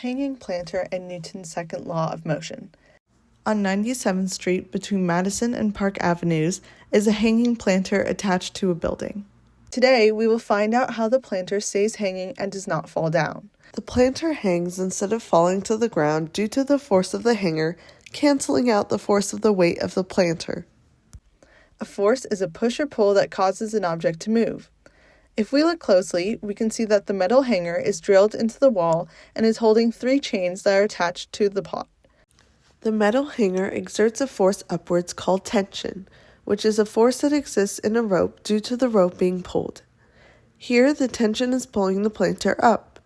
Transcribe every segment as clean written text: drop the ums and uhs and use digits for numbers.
hanging planter and Newton's second law of motion. On 97th Street between Madison and Park Avenues is a hanging planter attached to a building. Today, we will find out how the planter stays hanging and does not fall down. The planter hangs instead of falling to the ground due to the force of the hanger, canceling out the force of the weight of the planter. A force is a push or pull that causes an object to move. If we look closely, we can see that the metal hanger is drilled into the wall and is holding 3 chains that are attached to the pot. The metal hanger exerts a force upwards called tension, which is a force that exists in a rope due to the rope being pulled. Here, the tension is pulling the planter up.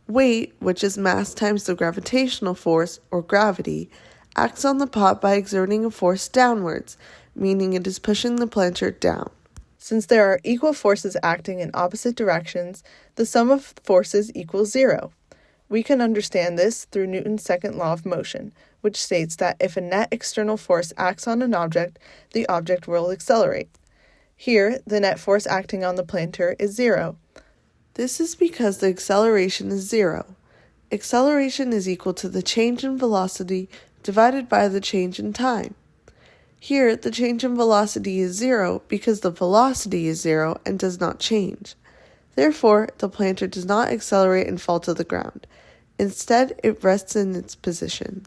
Weight, which is mass times the gravitational force, or gravity, acts on the pot by exerting a force downwards, meaning it is pushing the planter down. Since there are equal forces acting in opposite directions, the sum of forces equals 0. We can understand this through Newton's second law of motion, which states that if a net external force acts on an object, the object will accelerate. Here, the net force acting on the planter is 0. This is because the acceleration is 0. Acceleration is equal to the change in velocity divided by the change in time. Here, the change in velocity is 0 because the velocity is 0 and does not change. Therefore, the planter does not accelerate and fall to the ground. Instead, it rests in its position.